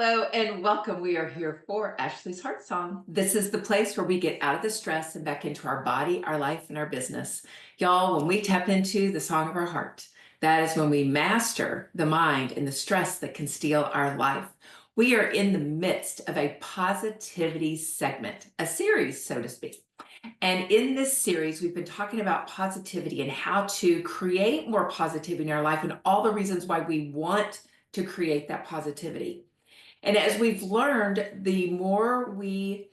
Hello and welcome. We are here for Ashley's Heart Song. This is the place where we get out of the stress and back into our body, our life, and our business. Y'all, when we tap into the song of our heart, that is when we master the mind and the stress that can steal our life. We are in the midst of a positivity segment, a series, so to speak. And in this series, we've been talking about positivity and how to create more positivity in our life and all the reasons why we want to create that positivity. And as we've learned, the more we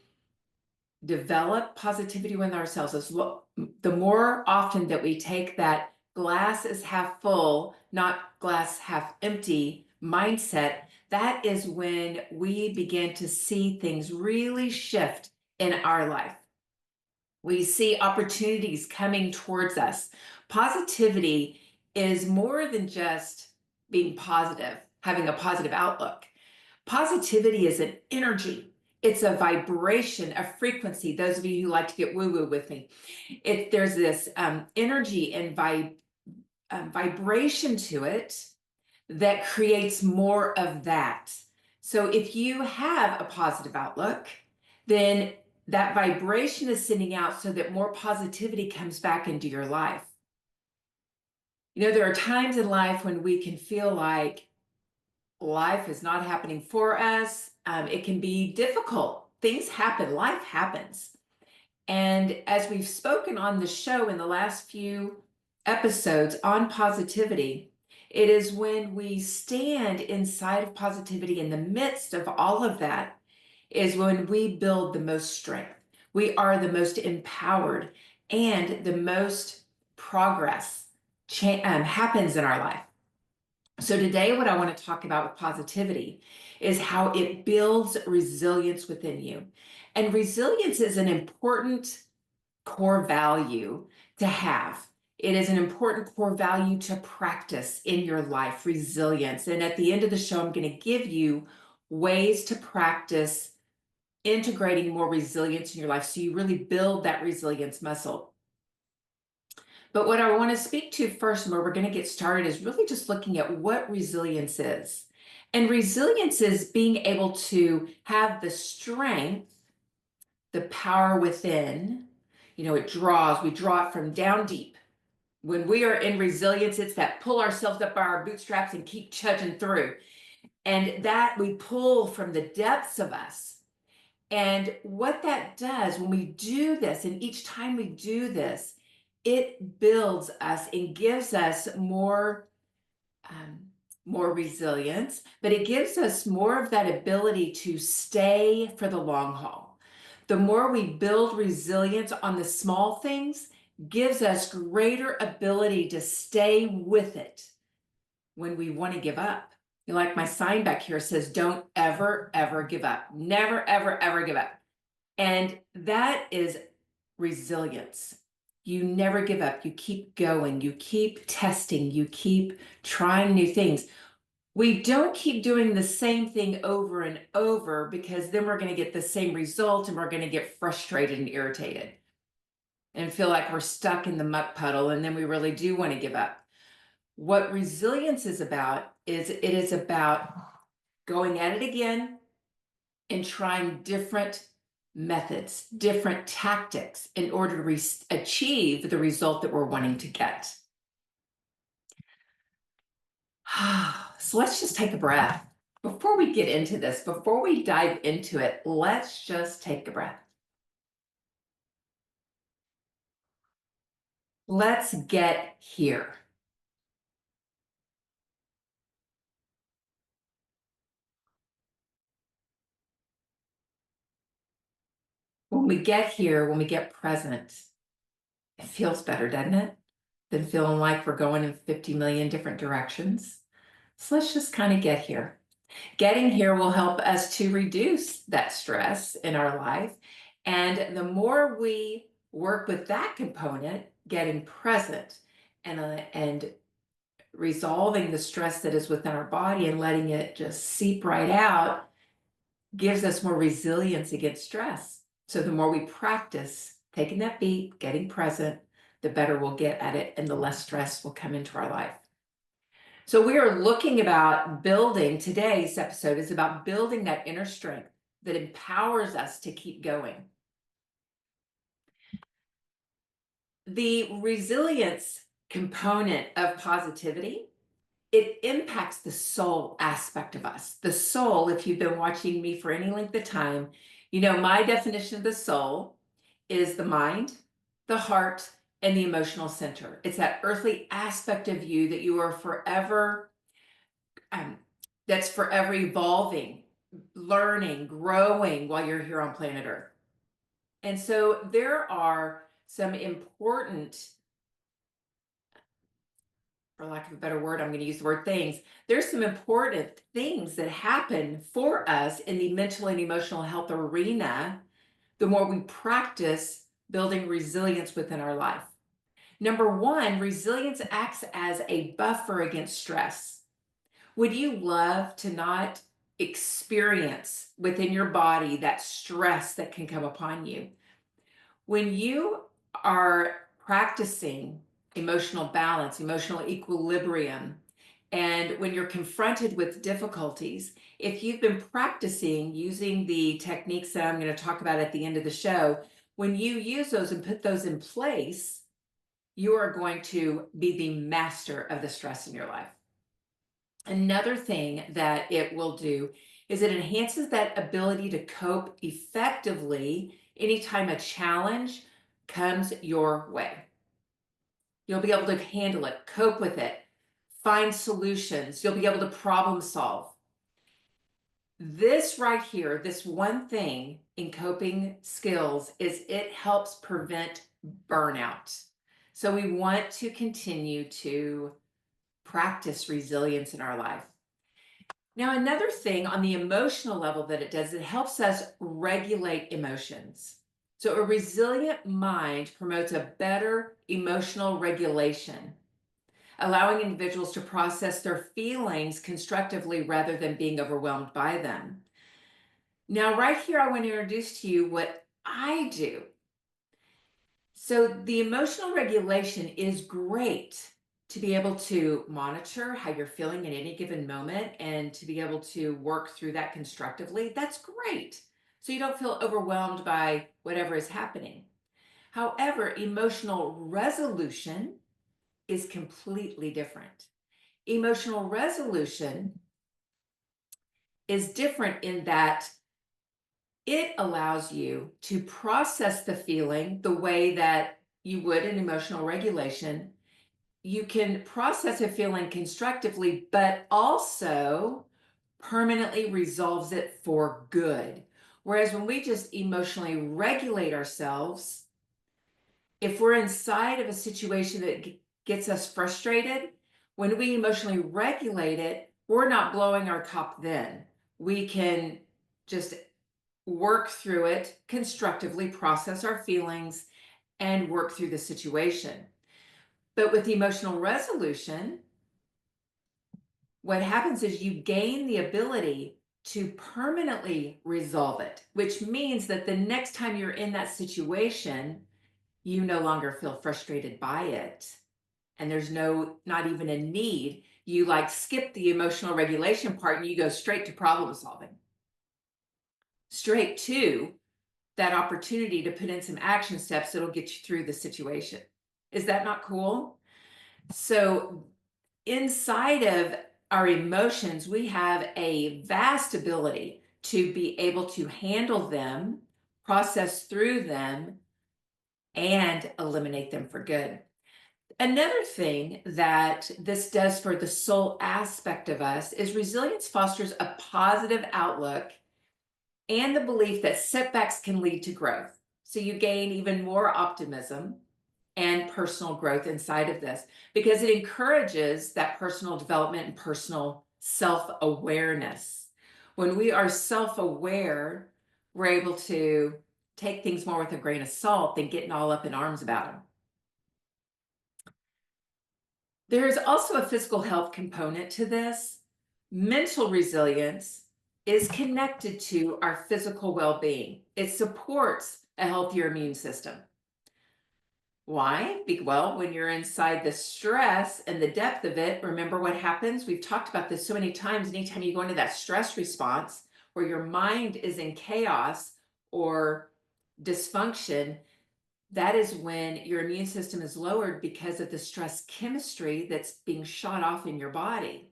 develop positivity within ourselves, the more often that we take that glass is half full, not glass half empty mindset, that is when we begin to see things really shift in our life. We see opportunities coming towards us. Positivity is more than just being positive, having a positive outlook. Positivity is an energy. It's a vibration, a frequency. Those of you who like to get woo-woo with me, there's this energy and vibration to it that creates more of that. So if you have a positive outlook, then that vibration is sending out so that more positivity comes back into your life. You know, there are times in life when we can feel like life is not happening for us. It can be difficult. Things happen, life happens. And as we've spoken on the show in the last few episodes on positivity, it is when we stand inside of positivity in the midst of all of that is when we build the most strength. We are the most empowered and the most progress happens in our life. So today, what I want to talk about with positivity is how it builds resilience within you. And resilience is an important core value to have. It is an important core value to practice in your life, resilience. And at the end of the show, I'm going to give you ways to practice integrating more resilience in your life so you really build that resilience muscle. But what I want to speak to first, and where we're going to get started, is really just looking at what resilience is. And resilience is being able to have the strength, the power within. You know, we draw it from down deep. When we are in resilience, it's that pull ourselves up by our bootstraps and keep trudging through. And that we pull from the depths of us. And what that does when we do this, and each time we do this, it builds us and gives us more resilience, but it gives us more of that ability to stay for the long haul. The more we build resilience on the small things, gives us greater ability to stay with it when we want to give up. You know, like my sign back here says, don't ever, ever give up. Never, ever, ever give up. And that is resilience. You never give up. You keep going. You keep testing. You keep trying new things. We don't keep doing the same thing over and over, because then we're going to get the same result and we're going to get frustrated and irritated and feel like we're stuck in the muck puddle, and then we really do want to give up. What resilience is about is it is about going at it again and trying different methods, different tactics in order to achieve the result that we're wanting to get. So let's just take a breath. Before we get into this, before we dive into it, let's just take a breath. Let's get here. When we get here, when we get present, it feels better, doesn't it? Than feeling like we're going in 50 million different directions. So let's just kind of get here. Getting here will help us to reduce that stress in our life. And the more we work with that component, getting present and resolving the stress that is within our body and letting it just seep right out, gives us more resilience against stress. So the more we practice taking that beat, getting present, the better we'll get at it, and the less stress will come into our life. So we are looking about building, today's episode is about building that inner strength that empowers us to keep going. The resilience component of positivity, it impacts the soul aspect of us. The soul, if you've been watching me for any length of time, you know my definition of the soul is the mind, the heart, and the emotional center. It's that earthly aspect of you that you are forever, um, that's forever evolving, learning, growing while you're here on planet Earth. And so there are some important, for lack of a better word, I'm going to use the word things. There's some important things that happen for us in the mental and emotional health arena the more we practice building resilience within our life. Number one, resilience acts as a buffer against stress. Would you love to not experience within your body that stress that can come upon you? When you are practicing emotional balance, emotional equilibrium, and when you're confronted with difficulties, if you've been practicing using the techniques that I'm going to talk about at the end of the show, when you use those and put those in place, you are going to be the master of the stress in your life. Another thing that it will do is it enhances that ability to cope effectively anytime a challenge comes your way. You'll be able to handle it, cope with it, find solutions. You'll be able to problem solve. This right here, this one thing in coping skills is it helps prevent burnout. So we want to continue to practice resilience in our life. Now, another thing on the emotional level that it does, it helps us regulate emotions. So a resilient mind promotes a better emotional regulation, allowing individuals to process their feelings constructively rather than being overwhelmed by them. Now, right here, I want to introduce to you what I do. So the emotional regulation is great to be able to monitor how you're feeling at any given moment and to be able to work through that constructively. That's great. So you don't feel overwhelmed by whatever is happening. However, emotional resolution is completely different. Emotional resolution is different in that it allows you to process the feeling the way that you would in emotional regulation. You can process a feeling constructively, but also permanently resolves it for good. Whereas when we just emotionally regulate ourselves, if we're inside of a situation that gets us frustrated, when we emotionally regulate it, we're not blowing our top then. We can just work through it constructively, process our feelings, and work through the situation. But with emotional resolution, what happens is you gain the ability to permanently resolve it, which means that the next time you're in that situation, you no longer feel frustrated by it. And there's not even a need. You like skip the emotional regulation part and you go straight to problem solving, straight to that opportunity to put in some action steps that'll get you through the situation. Is that not cool? So inside of our emotions, we have a vast ability to be able to handle them, process through them, and eliminate them for good. Another thing that this does for the soul aspect of us is resilience fosters a positive outlook and the belief that setbacks can lead to growth. So you gain even more optimism and personal growth inside of this because it encourages that personal development and personal self-awareness. When we are self-aware, we're able to take things more with a grain of salt than getting all up in arms about them. There is also a physical health component to this. Mental resilience is connected to our physical well-being. It supports a healthier immune system. Why? Well, when you're inside the stress and the depth of it, remember what happens? We've talked about this so many times. Anytime you go into that stress response where your mind is in chaos or dysfunction, that is when your immune system is lowered because of the stress chemistry that's being shot off in your body.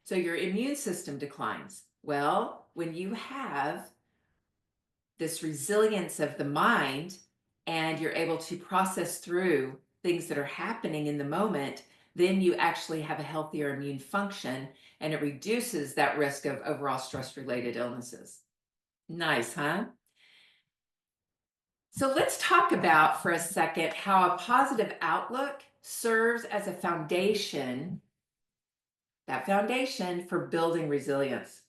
So your immune system declines. Well, when you have this resilience of the mind and you're able to process through things that are happening in the moment, then you actually have a healthier immune function and it reduces that risk of overall stress related illnesses. Nice, huh? So let's talk about for a second how a positive outlook serves as a foundation, that foundation for building resilience.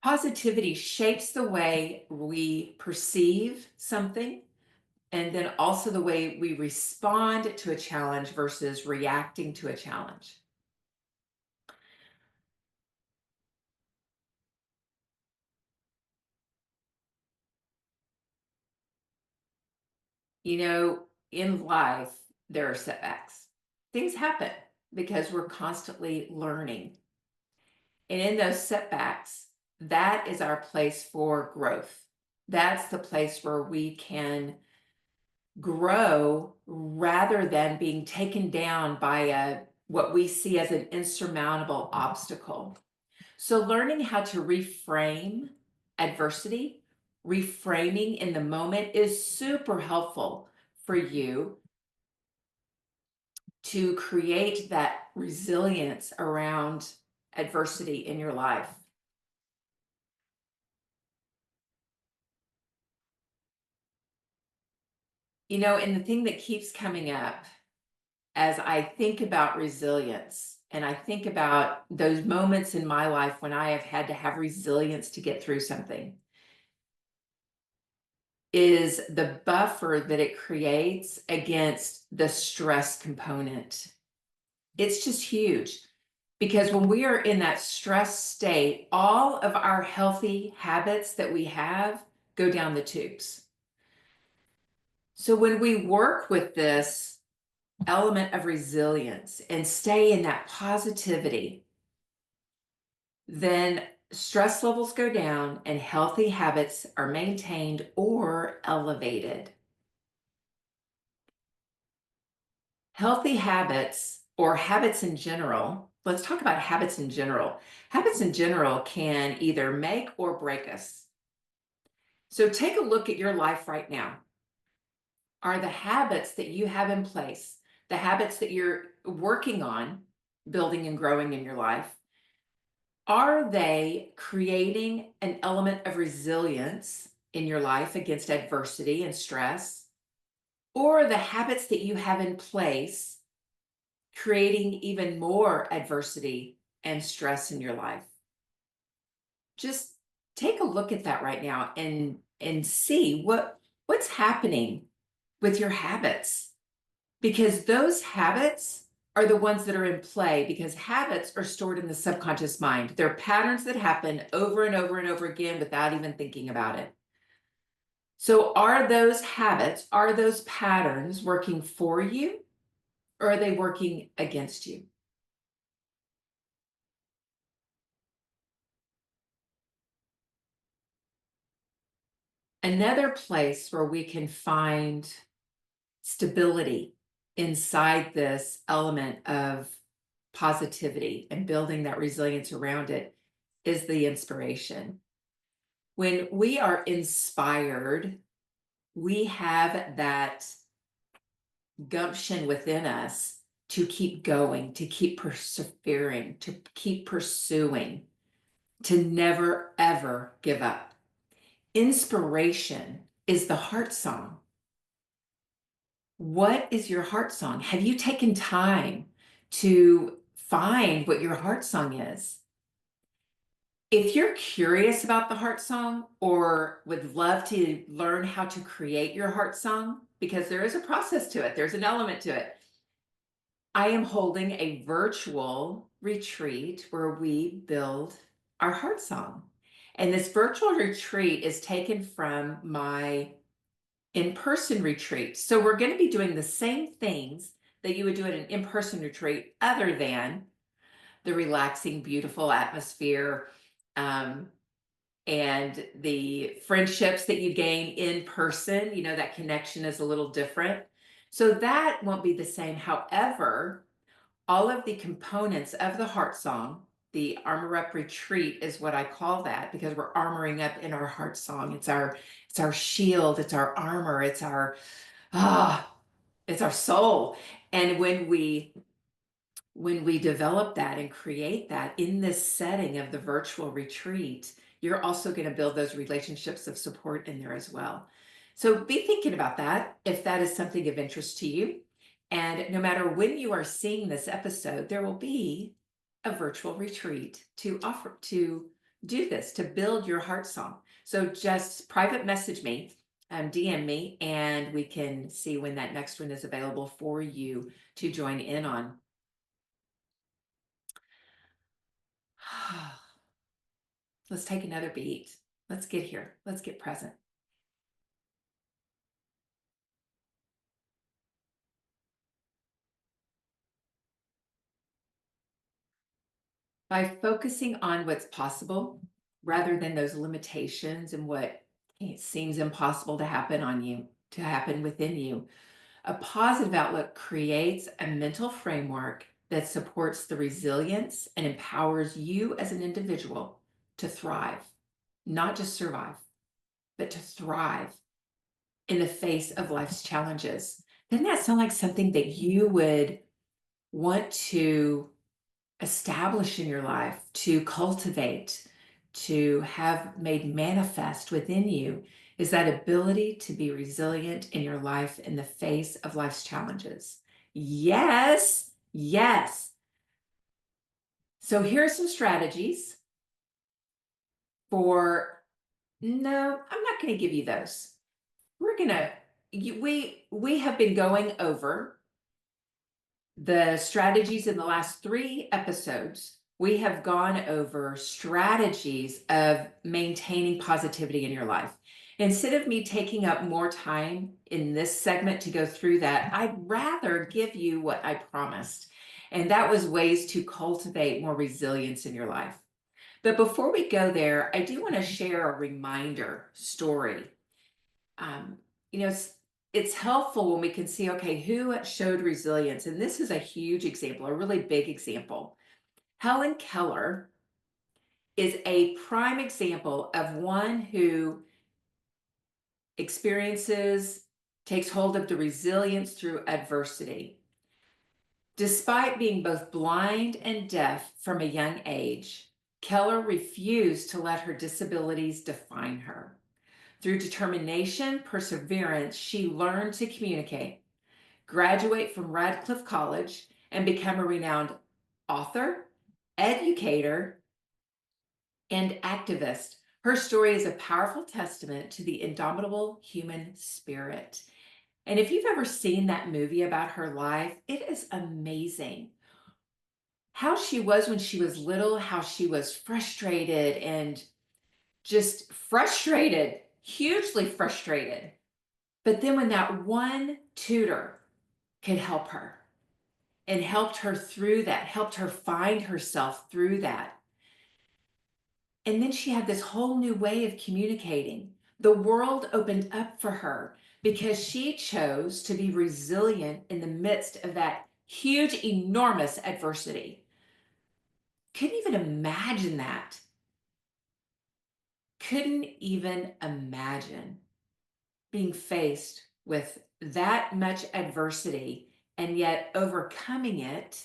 Positivity shapes the way we perceive something and then also the way we respond to a challenge versus reacting to a challenge. You know, in life, there are setbacks. Things happen because we're constantly learning. And in those setbacks, that is our place for growth. That's the place where we can grow rather than being taken down by what we see as an insurmountable obstacle. So learning how to reframe adversity, reframing in the moment is super helpful for you to create that resilience around adversity in your life. You know, and the thing that keeps coming up as I think about resilience and I think about those moments in my life when I have had to have resilience to get through something is the buffer that it creates against the stress component. It's just huge because when we are in that stress state, all of our healthy habits that we have go down the tubes. So when we work with this element of resilience and stay in that positivity, then stress levels go down and healthy habits are maintained or elevated. Healthy habits or habits in general, let's talk about habits in general. Habits in general can either make or break us. So take a look at your life right now. Are the habits that you have in place, the habits that you're working on, building and growing in your life, are they creating an element of resilience in your life against adversity and stress? Or the habits that you have in place creating even more adversity and stress in your life? Just take a look at that right now and see what's happening with your habits, because those habits are the ones that are in play, because habits are stored in the subconscious mind. They're patterns that happen over and over and over again without even thinking about it. So are those habits, are those patterns working for you, or are they working against you? Another place where we can find stability inside this element of positivity and building that resilience around it is the inspiration. When we are inspired, we have that gumption within us to keep going, to keep persevering, to keep pursuing, to never ever give up. Inspiration is the heart song. What is your heart song? Have you taken time to find what your heart song is? If you're curious about the heart song or would love to learn how to create your heart song, because there is a process to it, there's an element to it. I am holding a virtual retreat where we build our heart song. And this virtual retreat is taken from my in-person retreat. So we're going to be doing the same things that you would do at an in-person retreat, other than the relaxing, beautiful atmosphere, and the friendships that you gain in person. You know, that connection is a little different. So that won't be the same. However, all of the components of the heart song, the armor up retreat is what I call that, because we're armoring up in our heart song. It's our shield, it's our armor, ah it's our soul. And when we develop that and create that in this setting of the virtual retreat, you're also going to build those relationships of support in there as well. So be thinking about that if that is something of interest to you. And no matter when you are seeing this episode, there will be a virtual retreat to offer to do this, to build your heart song. So just private message me, DM me, and we can see when that next one is available for you to join in on. Let's take another beat. Let's get here. Let's get present. By focusing on what's possible rather than those limitations and what seems impossible to happen within you, a positive outlook creates a mental framework that supports the resilience and empowers you as an individual to thrive, not just survive, but to thrive in the face of life's challenges. Doesn't that sound like something that you would want to establish in your life, to cultivate, to have made manifest within you? Is that ability to be resilient in your life in the face of life's challenges? Yes, yes. So here are some strategies for, no, I'm not going to give you those. We're going to, we have been going over the strategies in the last 3 episodes. We have gone over strategies of maintaining positivity in your life. Instead of me taking up more time in this segment to go through that, I'd rather give you what I promised. And that was ways to cultivate more resilience in your life. But before we go there, I do want to share a reminder story. Um, you know, it's helpful when we can see, okay, who showed resilience. And this is a huge example, a really big example. Helen Keller is a prime example of one who takes hold of the resilience through adversity. Despite being both blind and deaf from a young age, Keller refused to let her disabilities define her. Through determination, perseverance, she learned to communicate, graduate from Radcliffe College, and become a renowned author, educator, and activist. Her story is a powerful testament to the indomitable human spirit. And if you've ever seen that movie about her life, it is amazing how she was when she was little, how she was frustrated and just frustrated, hugely frustrated. But then when that one tutor could help her and helped her through that, helped her find herself through that. And then she had this whole new way of communicating. The world opened up for her because she chose to be resilient in the midst of that huge, enormous adversity. Couldn't even imagine that. Couldn't even imagine being faced with that much adversity and yet overcoming it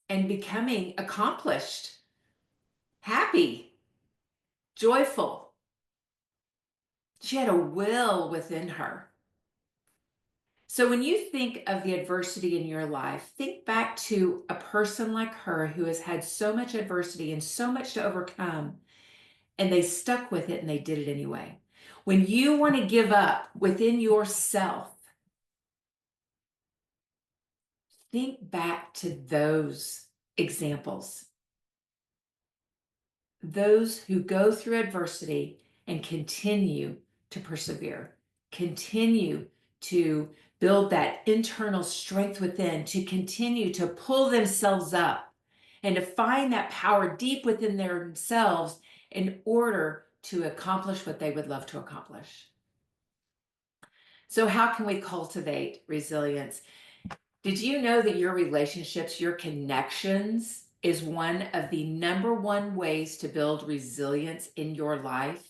and becoming accomplished, happy, joyful. She had a will within her. So when you think of the adversity in your life, think back to a person like her who has had so much adversity and so much to overcome, and they stuck with it and they did it anyway. When you want to give up within yourself, think back to those examples. those who go through adversity and continue to persevere, continue to build that internal strength within, to continue to pull themselves up and to find that power deep within themselves in order to accomplish what they would love to accomplish. So, how can we cultivate resilience? Did you know that your relationships, your connections, is one of the number one ways to build resilience in your life?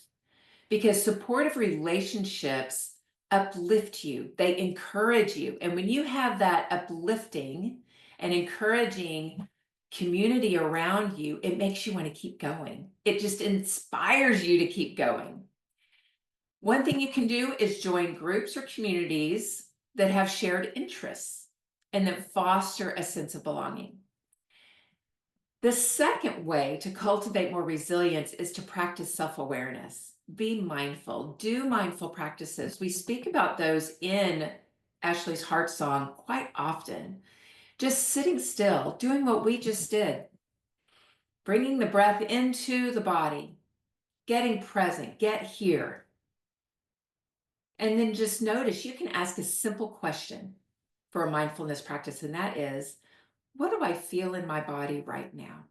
Because supportive relationships uplift you, they encourage you. And when you have that uplifting and encouraging community around you, it makes you want to keep going. It just inspires you to keep going. One thing you can do is join groups or communities that have shared interests and that foster a sense of belonging. The second way to cultivate more resilience is to practice self-awareness. Be mindful, do mindful practices. We speak about those in Ashley's Heart Song quite often. Just sitting still, doing what we just did, bringing the breath into the body, getting present, get here. And then just notice, you can ask a simple question for a mindfulness practice, and that is, what do I feel in my body right now?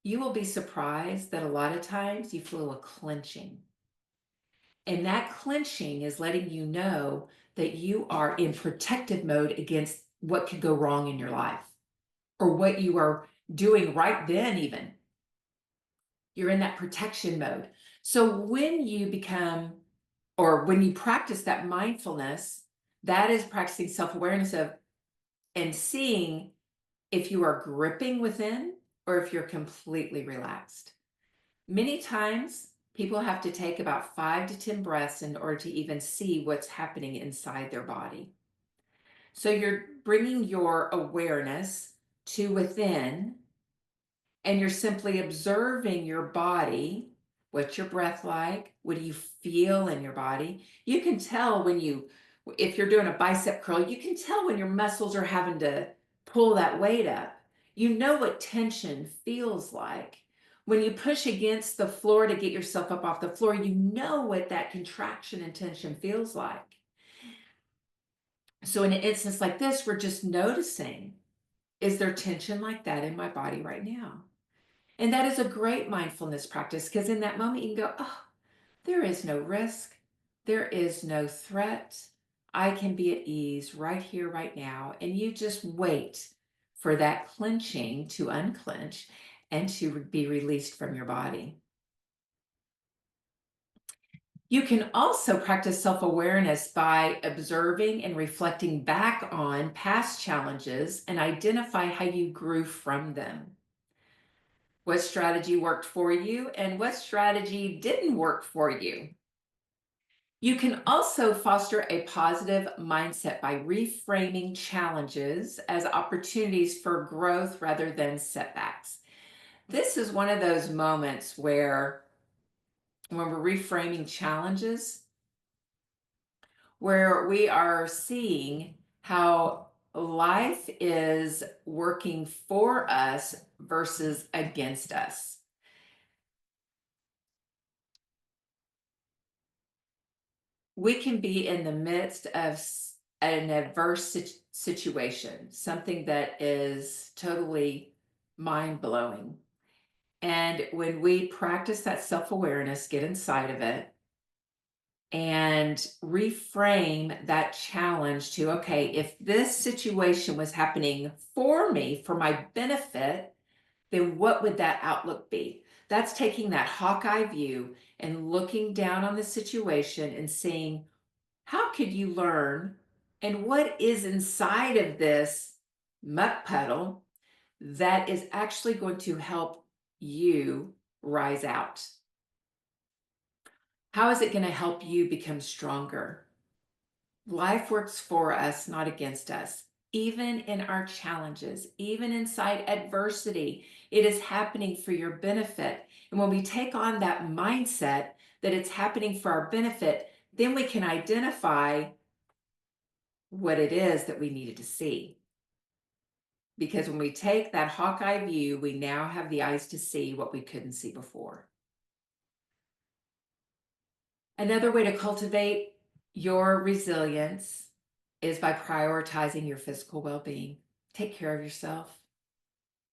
You will be surprised that a lot of times you feel a clenching. And that clenching is letting you know that you are in protective mode against what could go wrong in your life or what you are doing right then, even. You're in that protection mode. So when you become, or when you practice that mindfulness, that is practicing self-awareness of and seeing if you are gripping within or if you're completely relaxed. Many times people have to take about 5 to 10 breaths in order to even see what's happening inside their body. So you're bringing your awareness to within and you're simply observing your body. What's your breath like? What do you feel in your body? You can tell if you're doing a bicep curl, you can tell when your muscles are having to pull that weight up. You know what tension feels like. When you push against the floor to get yourself up off the floor, you know what that contraction and tension feels like. So in an instance like this, we're just noticing, is there tension like that in my body right now? And that is a great mindfulness practice because in that moment you can go, oh, there is no risk. There is no threat. I can be at ease right here, right now. And you just wait for that clenching to unclench and to be released from your body. You can also practice self-awareness by observing and reflecting back on past challenges and identify how you grew from them. What strategy worked for you and what strategy didn't work for you? You can also foster a positive mindset by reframing challenges as opportunities for growth rather than setbacks. This is one of those moments where, when we're reframing challenges, where we are seeing how life is working for us versus against us. We can be in the midst of an adverse situation, something that is totally mind-blowing. And when we practice that self-awareness, get inside of it, and reframe that challenge to, okay, if this situation was happening for me, for my benefit, then what would that outlook be? That's taking that Hawkeye view and looking down on the situation and seeing, how could you learn and what is inside of this muck puddle that is actually going to help you rise out? How is it going to help you become stronger? Life works for us, not against us. Even in our challenges, even inside adversity, it is happening for your benefit. And when we take on that mindset that it's happening for our benefit, then we can identify what it is that we needed to see. because when we take that Hawkeye view, we now have the eyes to see what we couldn't see before. Another way to cultivate your resilience is by prioritizing your physical well-being. Take care of yourself.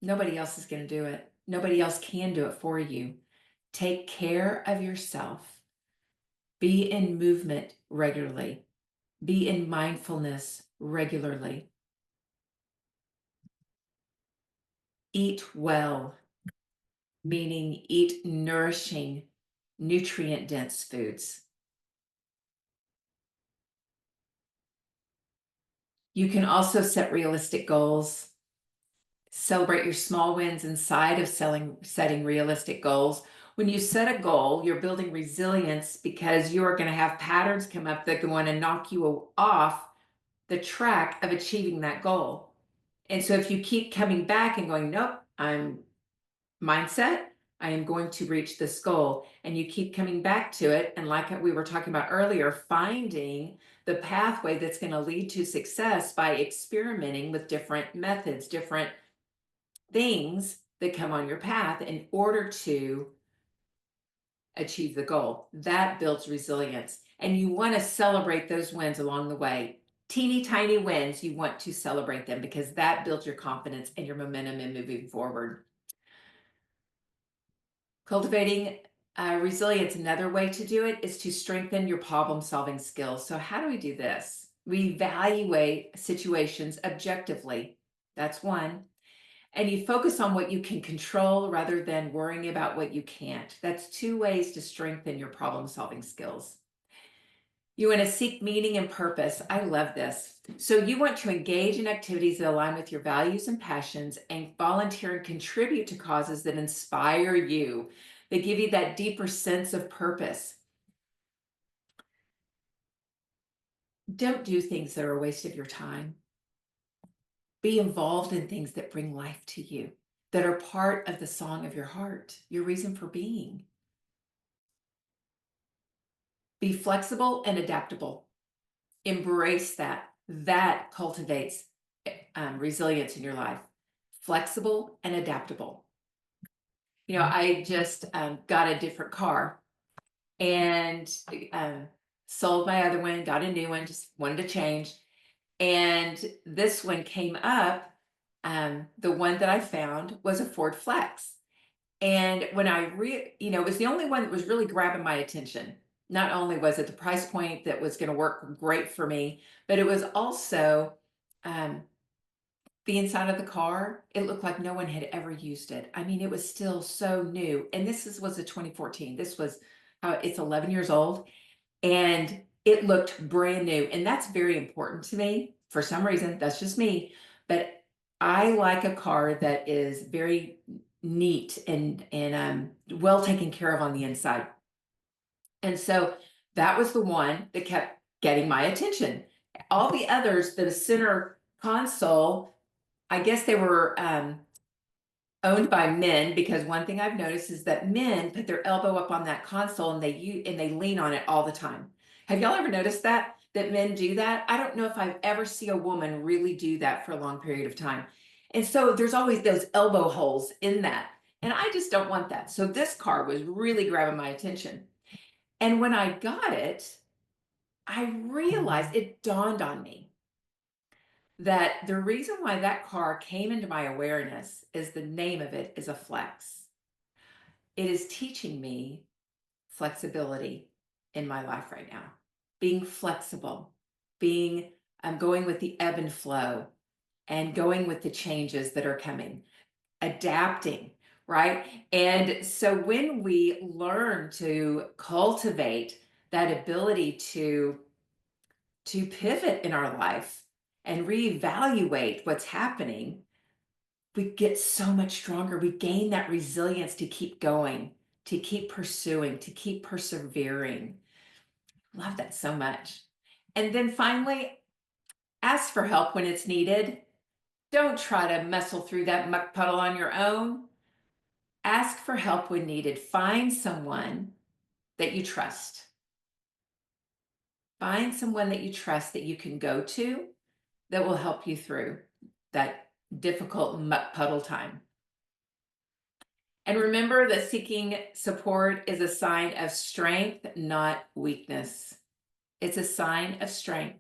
Nobody else is going to do it. Nobody else can do it for you. Take care of yourself. Be in movement regularly. Be in mindfulness regularly. Eat well, meaning eat nourishing, nutrient-dense foods. You can also set realistic goals. Celebrate your small wins inside of setting realistic goals. When you set a goal, you're building resilience because you are going to have patterns come up that want to knock you off the track of achieving that goal. And so if you keep coming back and going, nope, I'm mindset, I am going to reach this goal. And you keep coming back to it. And like we were talking about earlier, finding the pathway that's going to lead to success by experimenting with different methods, different things that come on your path in order to achieve the goal. That builds resilience. And you want to celebrate those wins along the way. Teeny tiny wins, you want to celebrate them because that builds your confidence and your momentum in moving forward. Cultivating resilience, another way to do it is to strengthen your problem-solving skills. So how do we do this? We evaluate situations objectively. That's one. And you focus on what you can control rather than worrying about what you can't. That's two ways to strengthen your problem-solving skills. You want to seek meaning and purpose. I love this. So you want to engage in activities that align with your values and passions and volunteer and contribute to causes that inspire you. They give you that deeper sense of purpose. Don't do things that are a waste of your time. Be involved in things that bring life to you, that are part of the song of your heart, your reason for being. Be flexible and adaptable. Embrace that. That cultivates resilience in your life. Flexible and adaptable. You know, I just got a different car and sold my other one, got a new one, just wanted to change. And this one came up. The one that I found was a Ford Flex. And when it was the only one that was really grabbing my attention. Not only was it the price point that was going to work great for me, but it was also the inside of the car. It looked like no one had ever used it. I mean, it was still so new. And was a 2014. This was, it's 11 years old. And it looked brand new. And that's very important to me. For some reason, that's just me. But I like a car that is very neat and well taken care of on the inside. And so that was the one that kept getting my attention. All the others, the center console, I guess they were owned by men, because one thing I've noticed is that men put their elbow up on that console and they lean on it all the time. Have y'all ever noticed that men do that? I don't know if I've ever seen a woman really do that for a long period of time. And so there's always those elbow holes in that. And I just don't want that. So this car was really grabbing my attention. And when I got it, I realized, it dawned on me that the reason why that car came into my awareness is the name of it is a flex. It is teaching me flexibility in my life right now. Being flexible, going with the ebb and flow and going with the changes that are coming, adapting, right? And so when we learn to cultivate that ability to pivot in our life and reevaluate what's happening, we get so much stronger. We gain that resilience to keep going, to keep pursuing, to keep persevering. Love that so much. And then finally, ask for help when it's needed. Don't try to muscle through that muck puddle on your own. Ask for help when needed. Find someone that you trust. Find someone that you trust that you can go to that will help you through that difficult muck puddle time. And remember that seeking support is a sign of strength, not weakness. It's a sign of strength.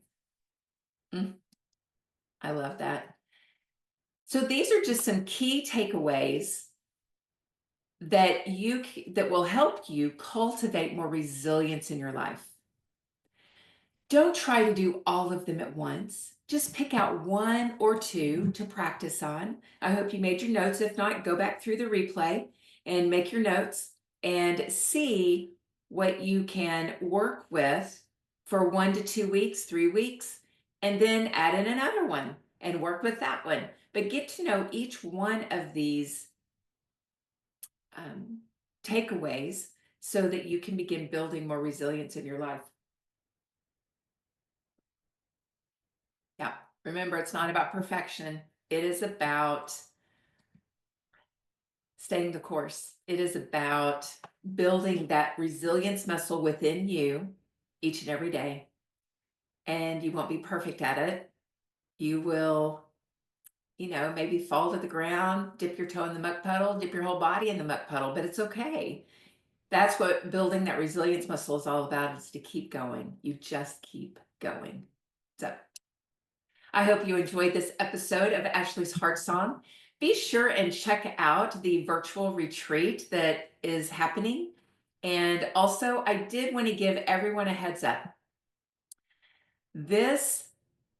I love that. So these are just some key takeaways that that will help you cultivate more resilience in your life. Don't try to do all of them at once. Just pick out one or two to practice on. I hope you made your notes. If not, go back through the replay and make your notes and see what you can work with for 1 to 2 weeks, 3 weeks, and then add in another one and work with that one. But get to know each one of these takeaways so that you can begin building more resilience in your life. Yeah. Remember, it's not about perfection. It is about staying the course. It is about building that resilience muscle within you each and every day. And you won't be perfect at it. You will, maybe fall to the ground, dip your toe in the muck puddle, dip your whole body in the muck puddle, but it's okay. That's what building that resilience muscle is all about, is to keep going. You just keep going. So I hope you enjoyed this episode of Ashley's Heart Song. Be sure and check out the virtual retreat that is happening. And also, I did want to give everyone a heads up. This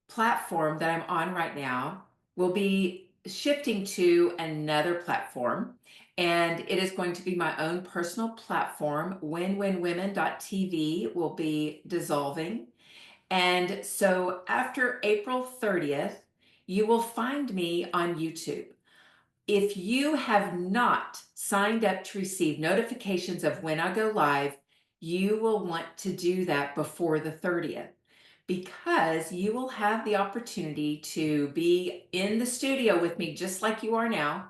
platform that I'm on right now will be shifting to another platform. And it is going to be my own personal platform. WinWinWomen.tv will be dissolving. And so after April 30th, you will find me on YouTube. If you have not signed up to receive notifications of when I go live, you will want to do that before the 30th, because you will have the opportunity to be in the studio with me just like you are now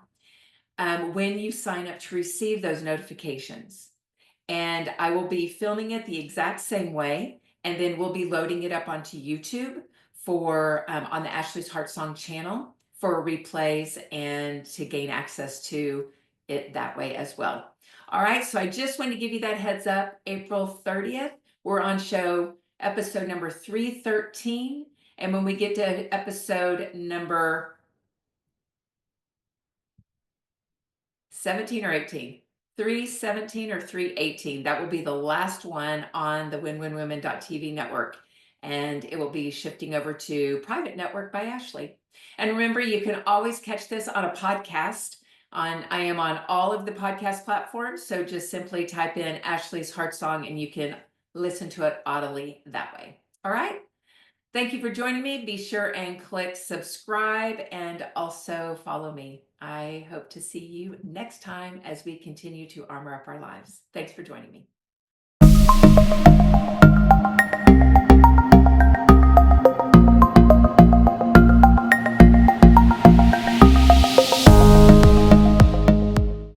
when you sign up to receive those notifications. And I will be filming it the exact same way, and then we'll be loading it up onto YouTube for on the Ashley's Heart Song channel for replays and to gain access to it that way as well. All right, so I just want to give you that heads up. April 30th, we're on show episode number 313, and when we get to episode number 17 or 18, 317 or 318. That will be the last one on the WinWinWomen.tv network. And it will be shifting over to Private Network by Ashley. And remember, you can always catch this on a podcast. I am on all of the podcast platforms. So just simply type in Ashley's Heart Song and you can listen to it audibly that way. All right. Thank you for joining me. Be sure and click subscribe and also follow me. I hope to see you next time as we continue to armor up our lives. Thanks for joining me.